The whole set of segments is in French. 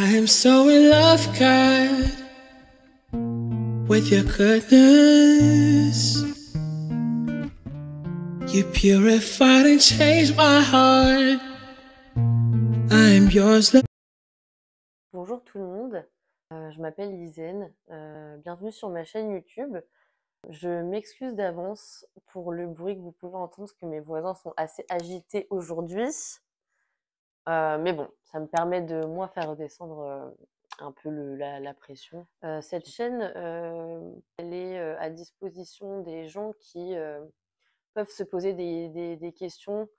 I am so in love, God, with your goodness. You purified and changed my heart. I am yours. Bonjour tout le monde, je m'appelle Lizen, bienvenue sur ma chaîne YouTube. Je m'excuse d'avance pour le bruit que vous pouvez entendre parce que mes voisins sont assez agités aujourd'hui. Mais bon, ça me permet de moi faire redescendre un peu la pression. Cette chaîne, elle est à disposition des gens qui peuvent se poser des questions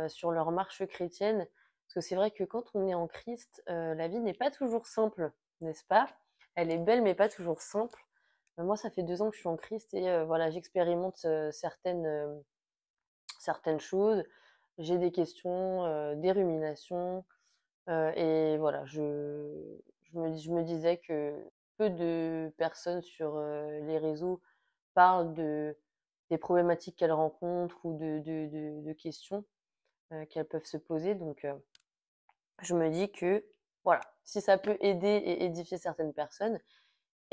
sur leur marche chrétienne. Parce que c'est vrai que quand on est en Christ, la vie n'est pas toujours simple, n'est-ce pas? Elle est belle, mais pas toujours simple. Moi, ça fait 2 ans que je suis en Christ et voilà, j'expérimente certaines choses. J'ai des questions, des ruminations. Et voilà, je me disais que peu de personnes sur les réseaux parlent des problématiques qu'elles rencontrent ou de questions qu'elles peuvent se poser. Donc, je me dis que voilà, si ça peut aider et édifier certaines personnes,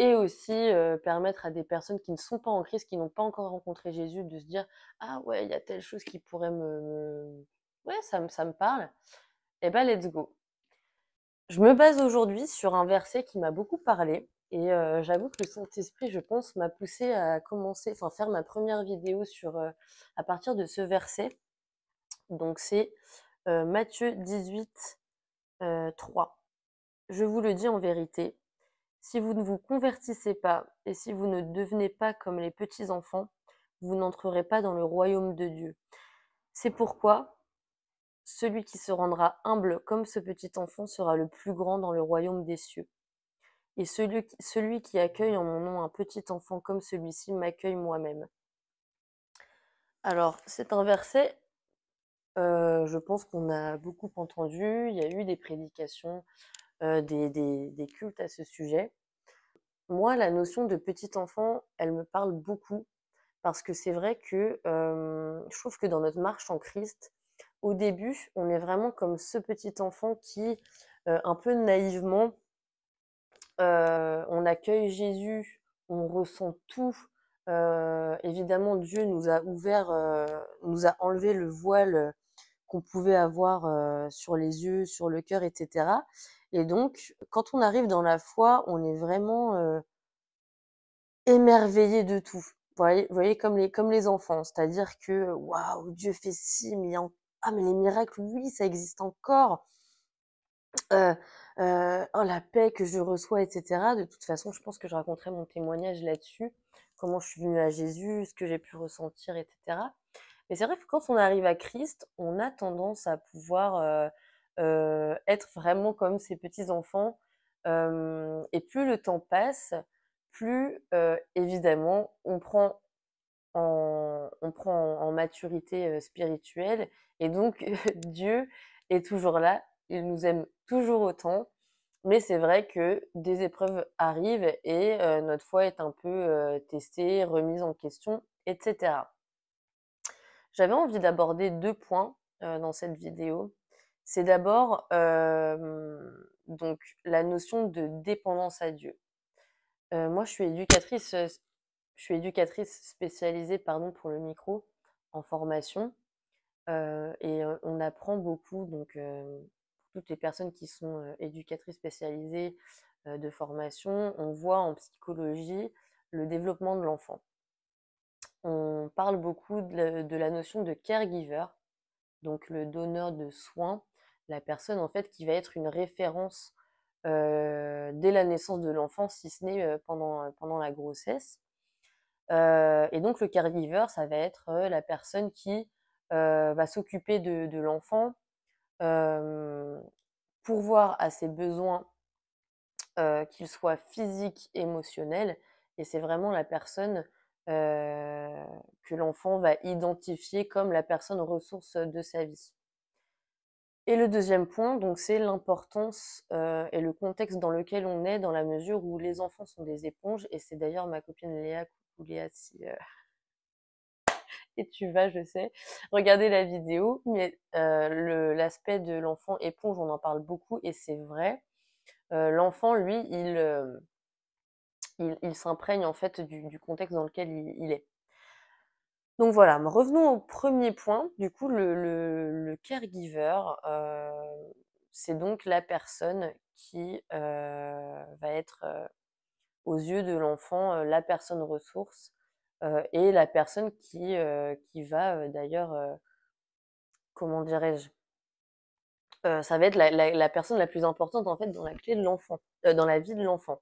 et aussi permettre à des personnes qui ne sont pas en Christ, qui n'ont pas encore rencontré Jésus, de se dire ah ouais, il y a telle chose qui pourrait ouais, ça me parle, et ben let's go. Je me base aujourd'hui sur un verset qui m'a beaucoup parlé et j'avoue que le Saint-Esprit, je pense, m'a poussée à commencer, enfin faire ma première vidéo à partir de ce verset. Donc c'est Matthieu 18, 3. Je vous le dis en vérité, si vous ne vous convertissez pas et si vous ne devenez pas comme les petits enfants, vous n'entrerez pas dans le royaume de Dieu. C'est pourquoi celui qui se rendra humble comme ce petit enfant sera le plus grand dans le royaume des cieux. Et celui qui accueille en mon nom un petit enfant comme celui-ci m'accueille moi-même. Alors, c'est un verset, je pense qu'on a beaucoup entendu. Il y a eu des prédications, des cultes à ce sujet. Moi, la notion de petit enfant, elle me parle beaucoup parce que c'est vrai que je trouve que dans notre marche en Christ, au début, on est vraiment comme ce petit enfant qui, un peu naïvement, on accueille Jésus, on ressent tout. Évidemment, Dieu nous a nous a enlevé le voile qu'on pouvait avoir sur les yeux, sur le cœur, etc. Et donc, quand on arrive dans la foi, on est vraiment émerveillé de tout. Vous voyez comme les enfants, c'est-à-dire que waouh, Dieu fait ci, ah mais les miracles, oui, ça existe encore. Heu oh la paix que je reçois et cetera. De toute façon, je pense que je raconterai mon témoignage là-dessus, comment je suis venue à Jésus, ce que j'ai pu ressentir et cetera. Mais c'est vrai que quand on arrive à Christ, on a tendance à pouvoir, être vraiment comme ces petits enfants, et plus le temps passe, plus, évidemment, on prend en maturité spirituelle, et donc Dieu est toujours là, il nous aime toujours autant, mais c'est vrai que des épreuves arrivent et notre foi est un peu testée, remise en question, etc. J'avais envie d'aborder 2 points dans cette vidéo. C'est d'abord donc la notion de dépendance à Dieu. Moi, je suis éducatrice spécialisée, pardon pour le micro, en formation, et on apprend beaucoup donc pour toutes les personnes qui sont éducatrices spécialisées de formation, on voit en psychologie le développement de l'enfant. On parle beaucoup de la notion de caregiver, donc le donneur de soins, la personne en fait qui va être une référence dès la naissance de l'enfant, si ce n'est pendant la grossesse. Et donc le caregiver, ça va être la personne qui va s'occuper de l'enfant, pourvoir à ses besoins, qu'ils soient physiques, émotionnels, et c'est vraiment la personne que l'enfant va identifier comme la personne ressource de sa vie. Et le deuxième point, donc, c'est l'importance et le contexte dans lequel on est, dans la mesure où les enfants sont des éponges, et c'est d'ailleurs ma copine Léa, coucou Léa, si et tu vas, je sais, regarder la vidéo, mais l'aspect de l'enfant éponge, on en parle beaucoup et c'est vrai. L'enfant, lui, il s'imprègne en fait du contexte dans lequel il est. Donc voilà, mais revenons au premier point. Du coup, le caregiver, c'est donc la personne qui va être, aux yeux de l'enfant, la personne ressource, et la personne qui va, d'ailleurs, comment dirais-je? Ça va être la personne la plus importante en fait dans la clé de l'enfant, dans la vie de l'enfant.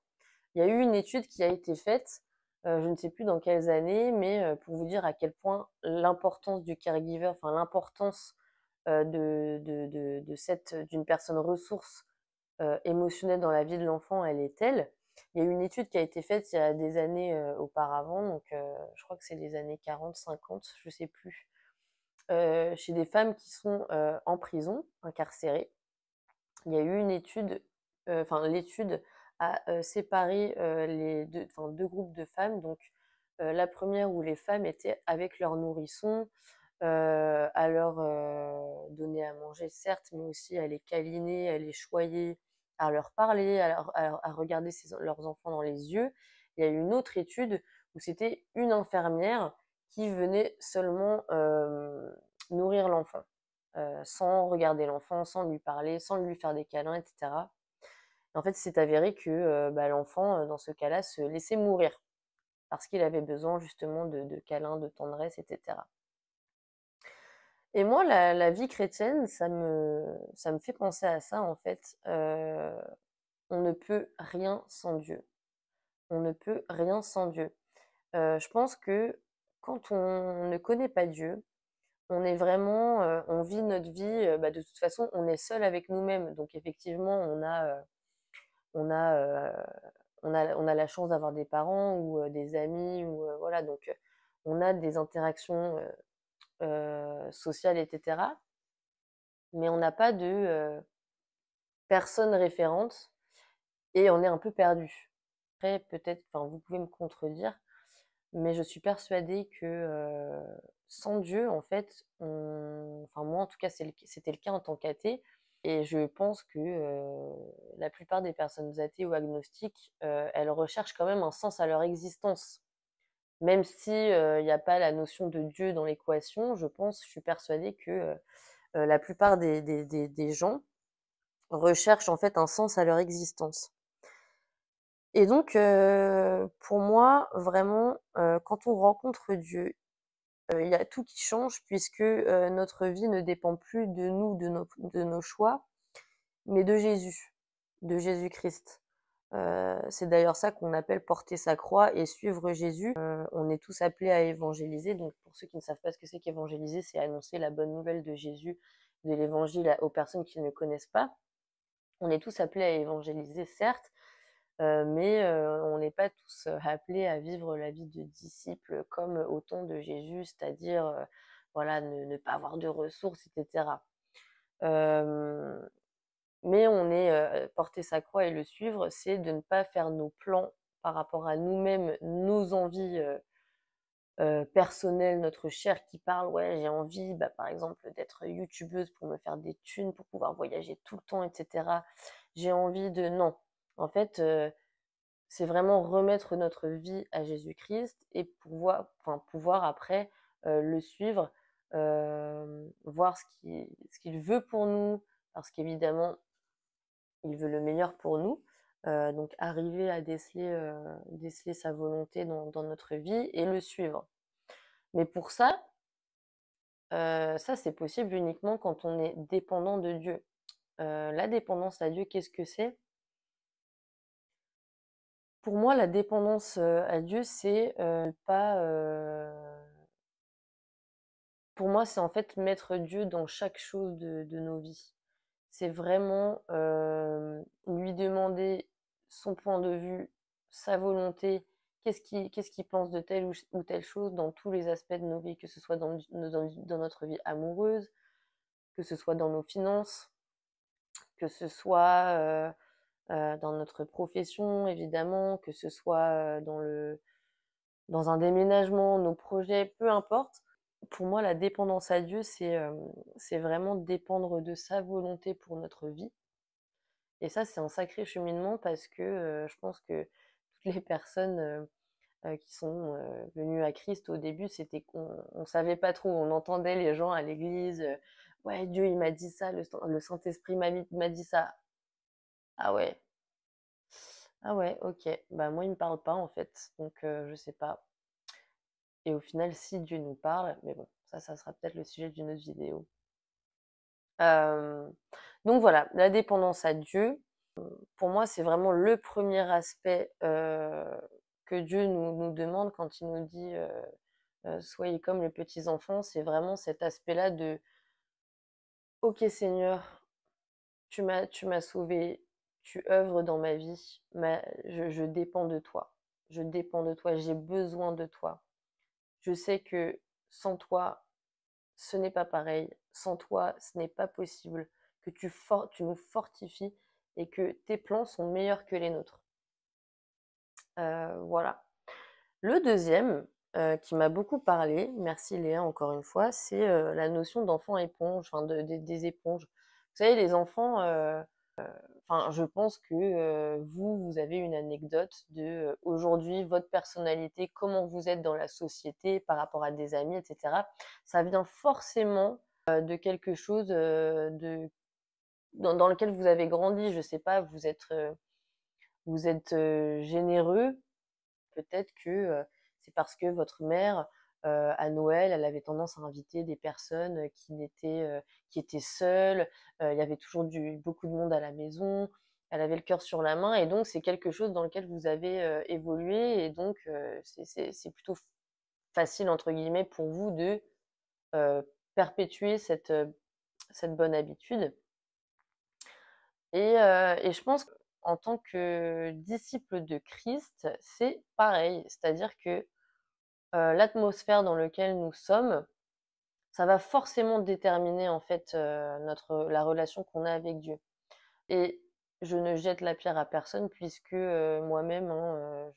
Il y a eu une étude qui a été faite, je ne sais plus dans quelles années, mais pour vous dire à quel point l'importance du caregiver, enfin l'importance, d'une personne ressource, émotionnelle dans la vie de l'enfant, elle est telle. Il y a eu une étude qui a été faite il y a des années, auparavant, donc je crois que c'est les années 40-50, je sais plus, chez des femmes qui sont, en prison, incarcérées. Il y a eu une étude, enfin l'étude a, séparé, les 2 enfin 2 groupes de femmes. Donc, la première où les femmes étaient avec leur nourrisson, à leur, donner à manger certes, mais aussi à les câliner, à les choyer, à leur parler, à regarder leurs enfants dans les yeux. Il y a eu une autre étude où c'était une infirmière qui venait seulement, nourrir l'enfant, sans regarder l'enfant, sans lui parler, sans lui faire des câlins et cetera. En fait, c'est avéré que, bah, l'enfant, dans ce cas-là, se laissait mourir parce qu'il avait besoin justement de câlins, de tendresse et cetera. Et moi, la vie chrétienne, ça me fait penser à ça, en fait. On ne peut rien sans Dieu. On ne peut rien sans Dieu. Je pense que quand on ne connaît pas Dieu, on est vraiment, on vit notre vie, bah, de toute façon, on est seul avec nous-mêmes. Donc effectivement, on a, on a la chance d'avoir des parents ou, des amis ou, voilà, donc on a des interactions, sociales et cetera. Mais on n'a pas de, personne référente et on est un peu perdu. Après peut-être, enfin vous pouvez me contredire, mais je suis persuadée que, sans Dieu, en fait, enfin moi en tout cas c'était le cas en tant qu'athée, et je pense que, la plupart des personnes athées ou agnostiques, elles recherchent quand même un sens à leur existence. Même si, il y a pas la notion de Dieu dans l'équation, je suis persuadée que, la plupart des gens recherchent en fait un sens à leur existence. Et donc, pour moi, vraiment, quand on rencontre Dieu, il y a tout qui change puisque, notre vie ne dépend plus de nous, de nos choix, mais de Jésus-Christ. C'est d'ailleurs ça qu'on appelle porter sa croix et suivre Jésus. On est tous appelés à évangéliser. Donc pour ceux qui ne savent pas ce que c'est qu'évangéliser, c'est annoncer la bonne nouvelle de Jésus, de l'évangile aux personnes qui ne connaissent pas. On est tous appelés à évangéliser, certes, mais on n'est pas tous, appelés à vivre la vie de disciples comme au temps de Jésus, c'est-à-dire, voilà, ne pas avoir de ressources et cetera. Hem, mais on est, porter sa croix et le suivre, c'est de ne pas faire nos plans par rapport à nous-mêmes, nos envies, personnelles, notre chair qui parle: «Ouais, j'ai envie, bah, par exemple, d'être youtubeuse pour me faire des thunes, pour pouvoir voyager tout le temps et cetera. J'ai envie de» non. En fait, c'est vraiment remettre notre vie à Jésus-Christ et pouvoir après, le suivre, voir ce qu'il veut pour nous, parce qu'évidemment, il veut le meilleur pour nous. Donc arriver à déceler sa volonté dans notre vie et le suivre. Mais pour ça, ça c'est possible uniquement quand on est dépendant de Dieu. La dépendance à Dieu, qu'est-ce que c'est? Pour moi, la dépendance, à Dieu, c'est, pas, pour moi, c'est en fait mettre Dieu dans chaque chose de nos vies. C'est vraiment, lui demander son point de vue, sa volonté, qu'est-ce qu'il pense de telle ou telle chose dans tous les aspects de nos vies, que ce soit dans notre vie amoureuse, que ce soit dans nos finances, que ce soit, dans notre profession évidemment, que ce soit, dans un déménagement, nos projets, peu importe. Pour moi, la dépendance à Dieu, c'est vraiment dépendre de sa volonté pour notre vie Et ça, c'est un sacré cheminement parce que je pense que toutes les personnes qui sont venues à Christ au début, c'était qu'on savait pas trop. On entendait les gens à l'église, ouais, Dieu il m'a dit ça, le Saint-Esprit m'a dit ça. Ah ouais, ah ouais, ok. Bah moi il me parle pas en fait, donc je sais pas. Et au final, si Dieu nous parle, mais bon, ça sera peut-être le sujet d'une autre vidéo. Euh, donc voilà, la dépendance à Dieu. Pour moi, c'est vraiment le premier aspect que Dieu nous demande quand il nous dit soyez comme les petits enfants. C'est vraiment cet aspect-là de ok Seigneur, tu m'as sauvé, tu œuvres dans ma vie, je dépends de toi. Je dépends de toi, j'ai besoin de toi. Je sais que sans toi, ce n'est pas pareil. Sans toi, ce n'est pas possible. Que tu nous fortifies et que tes plans sont meilleurs que les nôtres. Voilà. Le deuxième, qui m'a beaucoup parlé, merci Léa encore une fois, c'est la notion d'enfant éponge, enfin des éponges. Vous savez, les enfants, enfin, je pense que vous avez une anecdote de aujourd'hui, votre personnalité, comment vous êtes dans la société par rapport à des amis, etc. Ça vient forcément de quelque chose dans lequel vous avez grandi. Je sais pas, vous êtes généreux. Peut-être que c'est parce que votre mère, à Noël, elle avait tendance à inviter des personnes qui étaient seules. Il y avait toujours beaucoup de monde à la maison. Elle avait le cœur sur la main et donc c'est quelque chose dans lequel vous avez évolué et donc c'est plutôt facile entre guillemets pour vous de euh, perpétuer cette bonne habitude. Et je pense qu'en tant que disciple de Christ, c'est pareil. C'est-à-dire que l'atmosphère dans laquelle nous sommes, ça va forcément déterminer en fait la relation qu'on a avec Dieu. Et je ne jette la pierre à personne puisque moi-même, hein,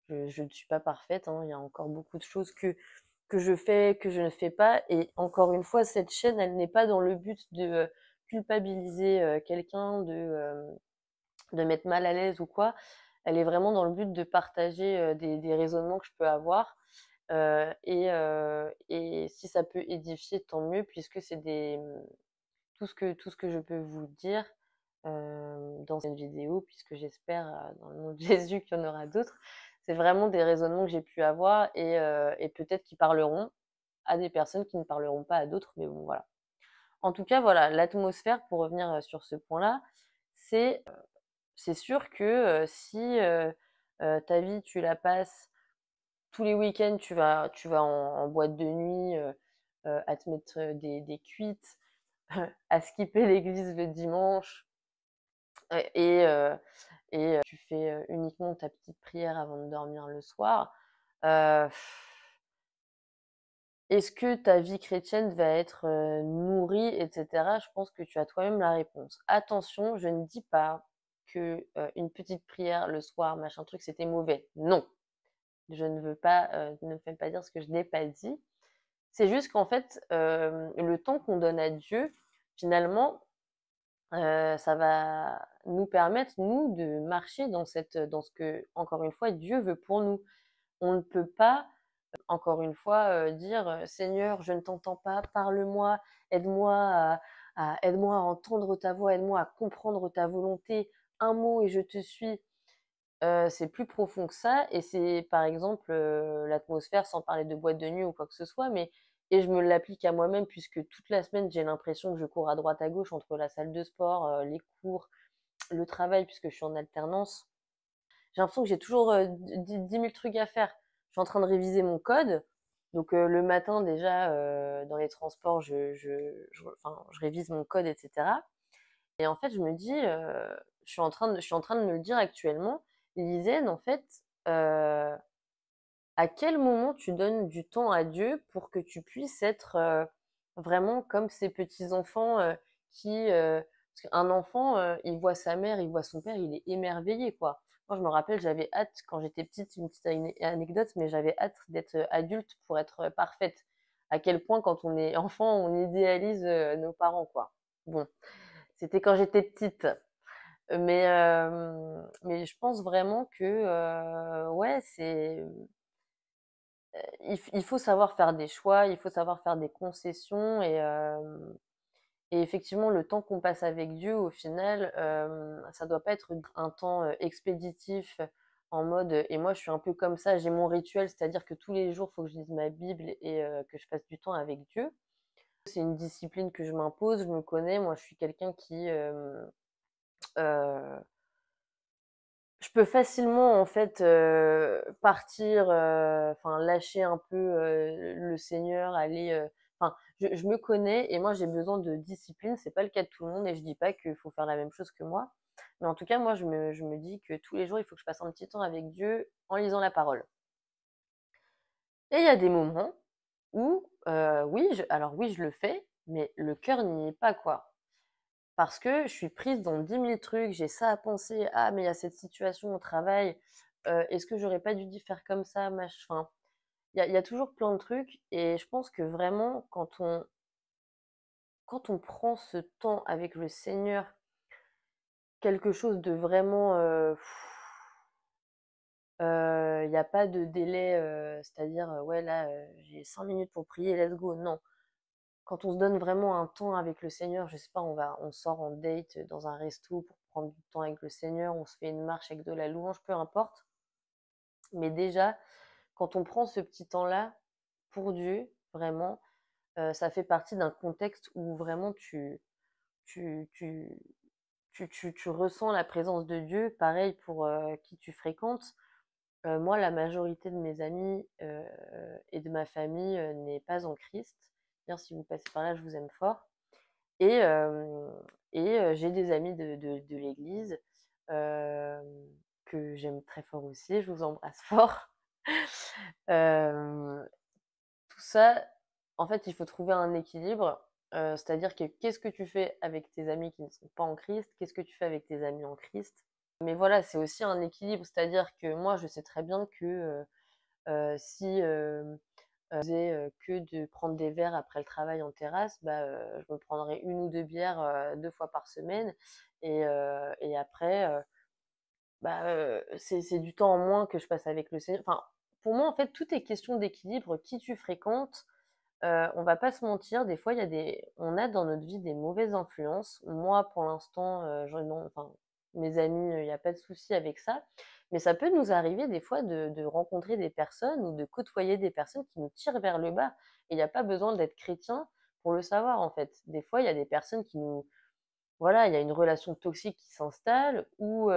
je ne suis pas parfaite. Hein, il y a encore beaucoup de choses que je fais, que je ne fais pas. Et encore une fois, cette chaîne, elle n'est pas dans le but de culpabiliser quelqu'un, de mettre mal à l'aise ou quoi. Elle est vraiment dans le but de partager des raisonnements que je peux avoir. Et si ça peut édifier, tant mieux, puisque c'est tout ce que je peux vous dire dans cette vidéo, puisque j'espère dans le nom de Jésus qu'il y en aura d'autres. C'est vraiment des raisonnements que j'ai pu avoir et peut-être qui parleront à des personnes qui ne parleront pas à d'autres, mais bon, voilà. En tout cas, voilà, l'atmosphère, pour revenir sur ce point-là, c'est c'est sûr que si ta vie, tu la passes tous les week-ends, tu vas en boîte de nuit, à te mettre des cuites, à skipper l'église le dimanche, et, euh, et tu fais uniquement ta petite prière avant de dormir le soir. euh, Est-ce que ta vie chrétienne va être nourrie, etc. Je pense que tu as toi-même la réponse. Attention, je ne dis pas que une petite prière le soir, machin truc, c'était mauvais. Non, je ne veux pas, ne me fais pas dire ce que je n'ai pas dit. C'est juste qu'en fait, le temps qu'on donne à Dieu, finalement, ça va nous permettre, nous, de marcher dans ce que, encore une fois, Dieu veut pour nous. On ne peut pas encore une fois, dire Seigneur, je ne t'entends pas, parle-moi, aide-moi aide-moi à entendre ta voix, aide-moi à comprendre ta volonté, un mot et je te suis. C'est plus profond que ça, et c'est par exemple l'atmosphère, sans parler de boîte de nuit ou quoi que ce soit, mais et je me l'applique à moi-même puisque toute la semaine j'ai l'impression que je cours à droite à gauche entre la salle de sport, les cours, le travail puisque je suis en alternance. J'ai l'impression que j'ai toujours 10 000 trucs à faire. Je suis en train de réviser mon code. Donc le matin déjà, dans les transports, enfin, je révise mon code, etc. Et en fait, je me dis, je suis en train de me le dire actuellement, Lisanne, en fait, euh, à quel moment tu donnes du temps à Dieu pour que tu puisses être vraiment comme ces petits-enfants parce qu'un enfant, il voit sa mère, il voit son père, il est émerveillé, quoi. Moi, je me rappelle, j'avais hâte, quand j'étais petite, une petite anecdote, mais j'avais hâte d'être adulte pour être parfaite. À quel point, quand on est enfant, on idéalise nos parents, quoi. Bon, c'était quand j'étais petite. Mais je pense vraiment que, ouais, il faut savoir faire des choix, il faut savoir faire des concessions et effectivement, le temps qu'on passe avec Dieu, au final, ça doit pas être un temps, expéditif en mode, et moi je suis un peu comme ça, j'ai mon rituel, c'est-à-dire que tous les jours, il faut que je lise ma Bible et que je passe du temps avec Dieu. C'est une discipline que je m'impose, je me connais, moi je suis quelqu'un qui, heu je peux facilement en fait, partir, enfin lâcher un peu, le Seigneur, aller, enfin je me connais et moi j'ai besoin de discipline. C'est pas le cas de tout le monde et je dis pas qu'il faut faire la même chose que moi. Mais en tout cas, moi je me dis que tous les jours, il faut que je passe un petit temps avec Dieu en lisant la parole. Et il y a des moments où, oui, oui je le fais, mais le cœur n'y est pas quoi. Parce que je suis prise dans 10 000 trucs, j'ai ça à penser: «Ah mais il y a cette situation au travail, est-ce que j'aurais pas dû faire comme ça?» enfin, il y a toujours plein de trucs et je pense que vraiment quand on prend ce temps avec le Seigneur, quelque chose de vraiment, il y a pas de délai, c'est-à-dire, ouais là, j'ai 5 minutes pour prier, let's go, non. Quand on se donne vraiment un temps avec le Seigneur, je sais pas, on sort en date dans un resto pour prendre du temps avec le Seigneur, on se fait une marche avec de la louange, peu importe. Mais déjà, quand on prend ce petit temps-là pour Dieu, vraiment, ça fait partie d'un contexte où vraiment tu tu tu ressens la présence de Dieu. Pareil pour, qui tu fréquentes. Moi, la majorité de mes amis, et de ma famille, n'est pas en Christ. D'ailleurs, si vous passez par là, je vous aime fort. Et j'ai des amis de l'église, hem, que j'aime très fort aussi, je vous embrasse fort. Hem, Tout ça, en fait, il faut trouver un équilibre, c'est-à-dire que qu'est-ce que tu fais avec tes amis qui ne sont pas en Christ? Qu'est-ce que tu fais avec tes amis en Christ? Mais voilà, c'est aussi un équilibre, c'est-à-dire que moi, je sais très bien que, si, faisais, que de prendre des verres après le travail en terrasse, bah, je me prendrais 1 ou 2 bières, 2 fois par semaine et après, bah, c'est du temps en moins que je passe avec le Seigneur. Enfin, pour moi, en fait, tout est question d'équilibre. Qui tu fréquentes, on va pas se mentir, des fois, il y a on a dans notre vie des mauvaises influences. Moi, pour l'instant, enfin, mes amis, il y a pas de souci avec ça. Mais ça peut nous arriver des fois de rencontrer des personnes ou de côtoyer des personnes qui nous tirent vers le bas. Et il y a pas besoin d'être chrétien pour le savoir, en fait. Des fois, il y a des personnes qui nous voilà, il y a une relation toxique qui s'installe ou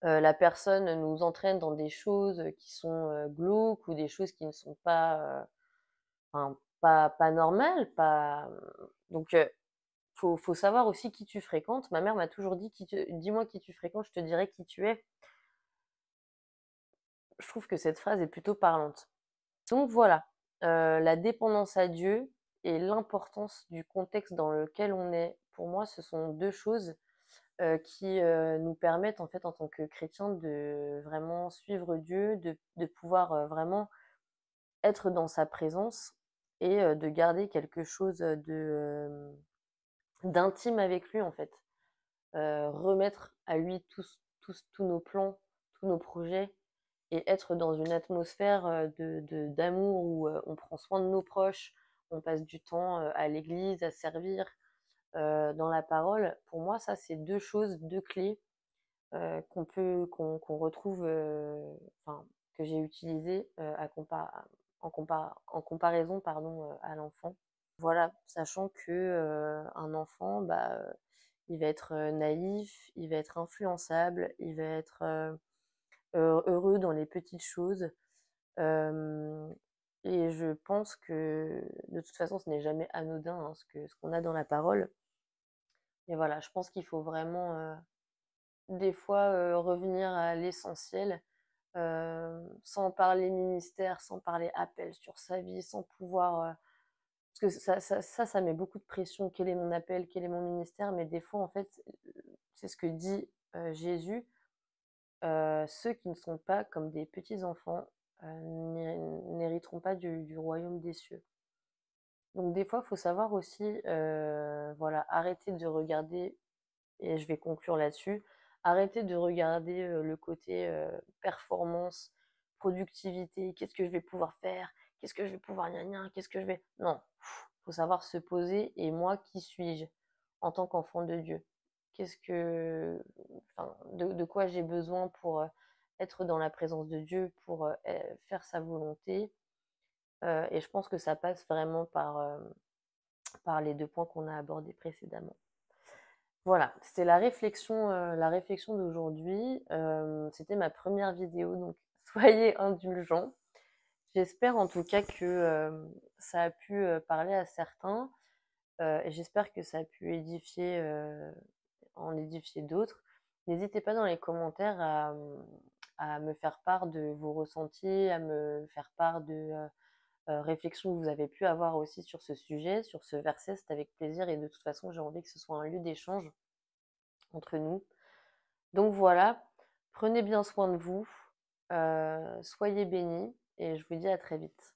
la personne nous entraîne dans des choses, qui sont, glauques ou des choses qui ne sont pas, enfin, pas normales, pas, donc faut savoir aussi qui tu fréquentes. Ma mère m'a toujours dit: «Dis-moi qui tu fréquentes, je te dirai qui tu es». Je trouve que cette phrase est plutôt parlante. Donc voilà, la dépendance à Dieu et l'importance du contexte dans lequel on est, pour moi, ce sont 2 choses, qui, nous permettent, en fait, en tant que chrétiens, de vraiment suivre Dieu, de pouvoir, vraiment être dans sa présence et de garder quelque chose, d'intime avec lui, en fait. Remettre à lui tous nos plans, tous nos projets et être dans une atmosphère, de d'amour où, on prend soin de nos proches, on passe du temps, à l'église, à servir, dans la parole. Pour moi, ça, c'est 2 choses, 2 clés, qu'on retrouve, enfin, que j'ai utilisées, à en comparaison, pardon, à l'enfant. Voilà, sachant que, un enfant, bah, il va être, naïf, il va être influençable, il va être, heureux dans les petites choses. Hem Et je pense que, de toute façon, ce n'est jamais anodin, hein, ce qu'on a dans la parole. Et voilà, je pense qu'il faut vraiment, des fois, revenir à l'essentiel, sans parler ministère, sans parler appel sur sa vie, sans pouvoir, parce que ça met beaucoup de pression. Quel est mon appel? Quel est mon ministère? Mais des fois, en fait, c'est ce que dit, Jésus, ceux qui ne sont pas comme des petits enfants, n'hériteront pas du royaume des cieux. Donc des fois, il faut savoir aussi, voilà, arrêter de regarder et je vais conclure là-dessus. Arrêtez de regarder le côté performance, productivité, qu'est-ce que je vais pouvoir faire, qu'est-ce que je vais pouvoir gna gna, qu'est-ce que je vais. Non, il faut savoir se poser et moi, qui suis-je en tant qu'enfant de Dieu? Qu'est-ce que, enfin, de quoi j'ai besoin pour être dans la présence de Dieu, pour faire sa volonté. Et je pense que ça passe vraiment par les deux points qu'on a abordés précédemment. Voilà, c'était la réflexion d'aujourd'hui. C'était ma première vidéo, donc soyez indulgents. J'espère en tout cas que ça a pu parler à certains. Et j'espère que ça a pu en édifier d'autres. N'hésitez pas dans les commentaires à me faire part de vos ressentis, à me faire part de réflexions que vous avez pu avoir aussi sur ce sujet, sur ce verset. C'est avec plaisir et de toute façon, j'ai envie que ce soit un lieu d'échange entre nous. Donc voilà, prenez bien soin de vous, soyez bénis et je vous dis à très vite.